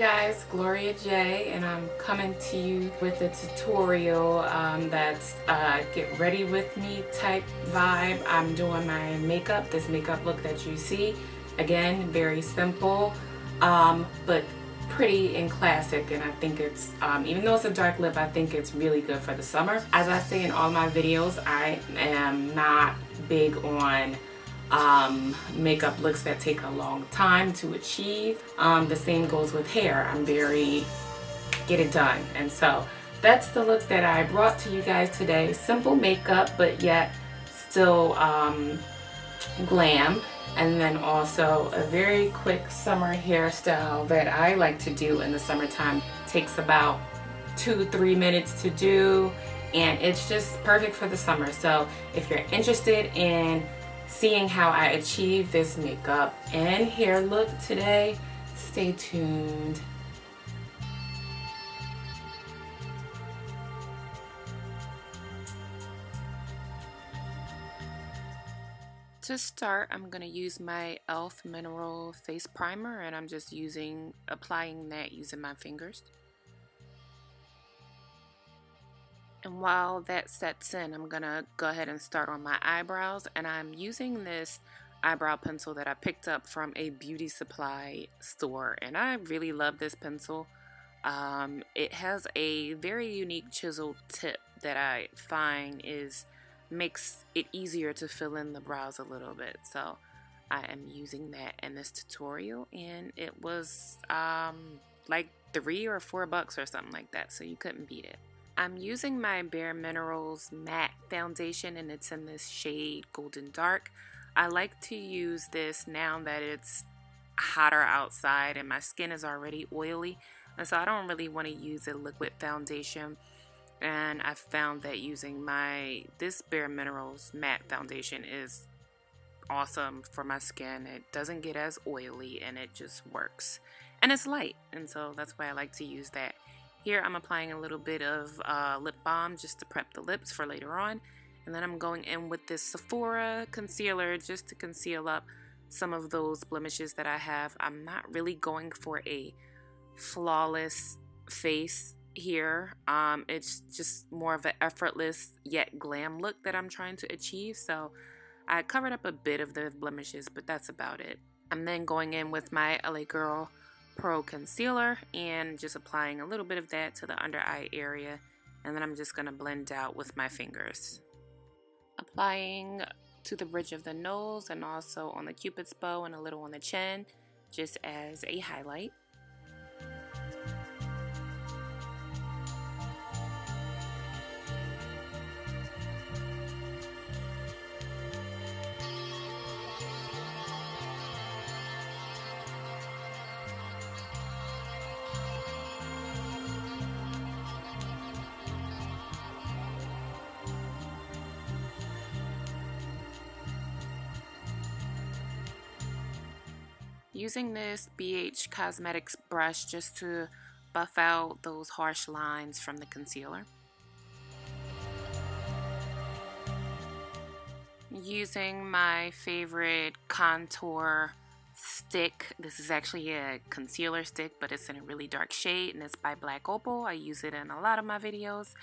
guys, GloriJae, and I'm coming to you with a tutorial that's get ready with me type vibe. I'm doing my makeup, this makeup look that you see. Again, very simple, but pretty and classic, and I think it's, even though it's a dark lip, I think it's really good for the summer. As I say in all my videos, I am not big on makeup looks that take a long time to achieve. The same goes with hair. I'm very get it done, and so that's the look that I brought to you guys today. Simple makeup, but yet still glam. And then also a very quick summer hairstyle that I like to do in the summertime. Takes about 2-3 minutes to do, and it's just perfect for the summer. So if you're interested in seeing how I achieve this makeup and hair look today, stay tuned. To start, I'm going to use my e.l.f. Mineral Face Primer, and I'm just applying that using my fingers. And while that sets in, I'm going to go ahead and start on my eyebrows, and I'm using this eyebrow pencil that I picked up from a beauty supply store, and I really love this pencil. It has a very unique chisel tip that I find makes it easier to fill in the brows a little bit. So I am using that in this tutorial, and it was like $3 or $4 or something like that, so you couldn't beat it. I'm using my BareMinerals matte foundation, and it's in this shade Golden Dark. I like to use this now that it's hotter outside and my skin is already oily, and so I don't really want to use a liquid foundation. And I found that using this BareMinerals matte foundation is awesome for my skin. It doesn't get as oily, and it just works. And it's light, and so that's why I like to use that. Here I'm applying a little bit of lip balm just to prep the lips for later on. And then I'm going in with this Sephora concealer just to conceal up some of those blemishes that I have. I'm not really going for a flawless face here. It's just more of an effortless yet glam look that I'm trying to achieve. So I covered up a bit of the blemishes, but that's about it. I'm then going in with my LA Girl Pro Concealer and just applying a little bit of that to the under eye area, and then I'm just going to blend out with my fingers. Applying to the bridge of the nose and also on the Cupid's bow and a little on the chin just as a highlight. Using this BH Cosmetics brush just to buff out those harsh lines from the concealer. Using my favorite contour stick. This is actually a concealer stick, but it's in a really dark shade, and it's by Black Opal. I use it in a lot of my videos,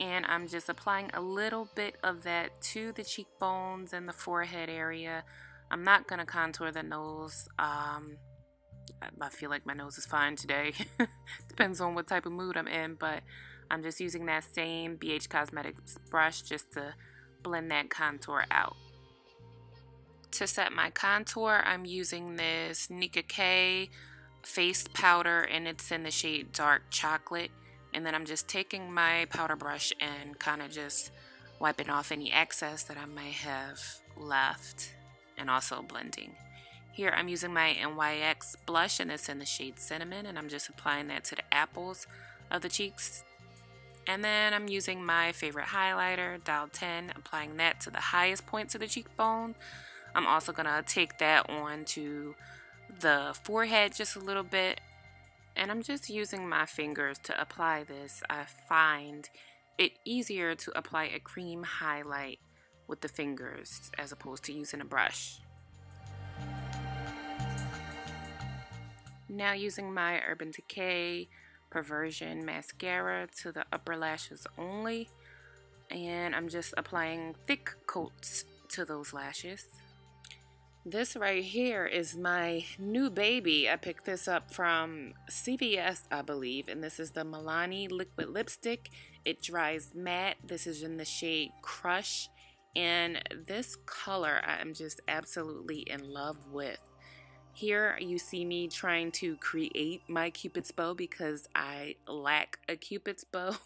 and I'm just applying a little bit of that to the cheekbones and the forehead area. I'm not going to contour the nose. I feel like my nose is fine today. Depends on what type of mood I'm in, but I'm just using that same BH Cosmetics brush just to blend that contour out. To set my contour, I'm using this Nicka face powder, and it's in the shade Dark Chocolate. And then I'm just taking my powder brush and kind of just wiping off any excess that I might have left, and also blending. Here I'm using my NYX blush, and it's in the shade Cinnamon, and I'm just applying that to the apples of the cheeks. And then I'm using my favorite highlighter, Dial 10, applying that to the highest points of the cheekbone. I'm also going to take that on to the forehead just a little bit, and I'm just using my fingers to apply this. I find it easier to apply a cream highlight with the fingers as opposed to using a brush. Now using my Urban Decay Perversion mascara to the upper lashes only, and I'm just applying thick coats to those lashes. This right here is my new baby. I picked this up from CVS, I believe, and this is the Milani liquid lipstick. It dries matte. This is in the shade Crush, and this color I am just absolutely in love with. Here you see me trying to create my Cupid's bow because I lack a Cupid's bow.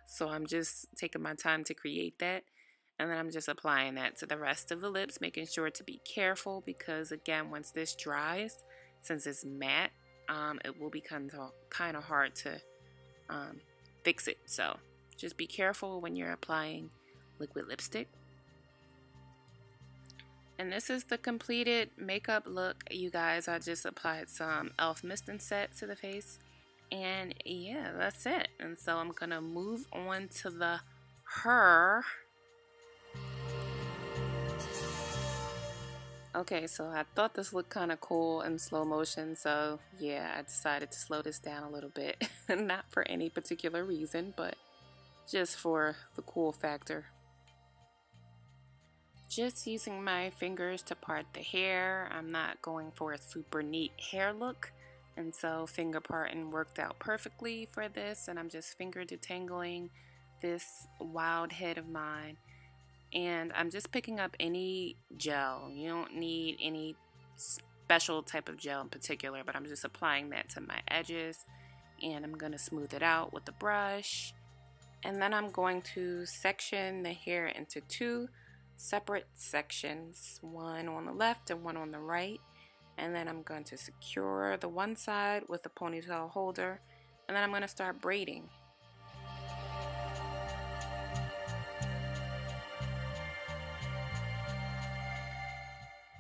So I'm just taking my time to create that. And then I'm just applying that to the rest of the lips, making sure to be careful because, again, once this dries, since it's matte, it will become kind of hard to fix it. So just be careful when you're applying liquid lipstick. And this is the completed makeup look, you guys. I just applied some e.l.f. mist and set to the face. And yeah, that's it. And so I'm going to move on to the her. Okay, so I thought this looked kind of cool in slow motion, so yeah, I decided to slow this down a little bit. Not for any particular reason, but just for the cool factor. Just using my fingers to part the hair. I'm not going for a super neat hair look, and so finger parting worked out perfectly for this, and I'm just finger detangling this wild head of mine. And I'm just picking up any gel. You don't need any special type of gel in particular, but I'm just applying that to my edges. And I'm going to smooth it out with the brush. And then I'm going to section the hair into two separate sections. One on the left and one on the right. And then I'm going to secure the one side with a ponytail holder. And then I'm going to start braiding.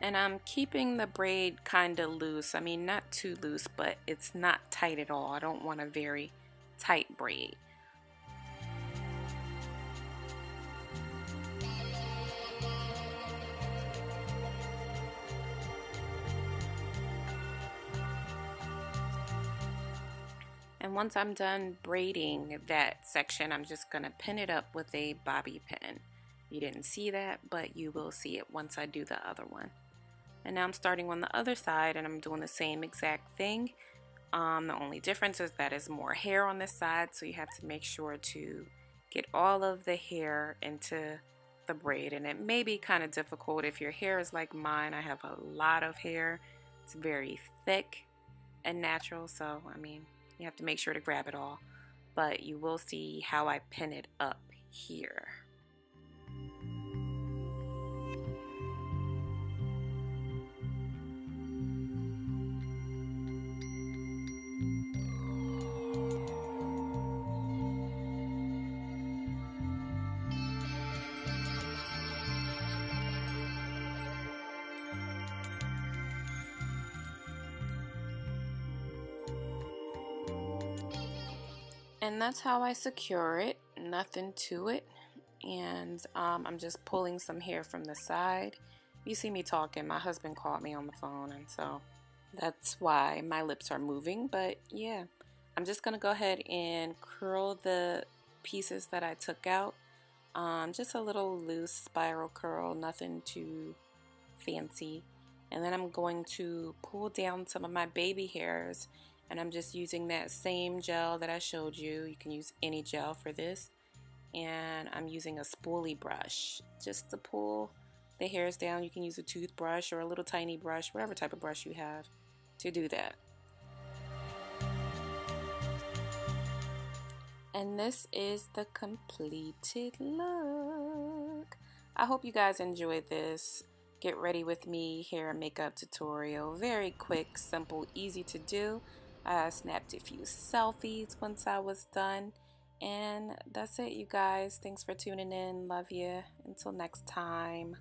And I'm keeping the braid kind of loose. I mean, not too loose, but it's not tight at all. I don't want a very tight braid. And once I'm done braiding that section, I'm just going to pin it up with a bobby pin. You didn't see that, but you will see it once I do the other one. And now I'm starting on the other side and I'm doing the same exact thing. The only difference is that is more hair on this side, so you have to make sure to get all of the hair into the braid. And it may be kind of difficult if your hair is like mine. I have a lot of hair. It's very thick and natural, so I mean, you have to make sure to grab it all. But you will see how I pin it up here. And that's how I secure it, nothing to it. And I'm just pulling some hair from the side. You see me talking, my husband called me on the phone, and so that's why my lips are moving. But yeah, I'm just gonna go ahead and curl the pieces that I took out. Just a little loose spiral curl, nothing too fancy. And then I'm going to pull down some of my baby hairs. And I'm just using that same gel that I showed you. You can use any gel for this. And I'm using a spoolie brush just to pull the hairs down. You can use a toothbrush or a little tiny brush, whatever type of brush you have to do that. And this is the completed look. I hope you guys enjoyed this get ready with me hair and makeup tutorial. Very quick, simple, easy to do. I snapped a few selfies once I was done. And that's it, you guys. Thanks for tuning in. Love you. Until next time.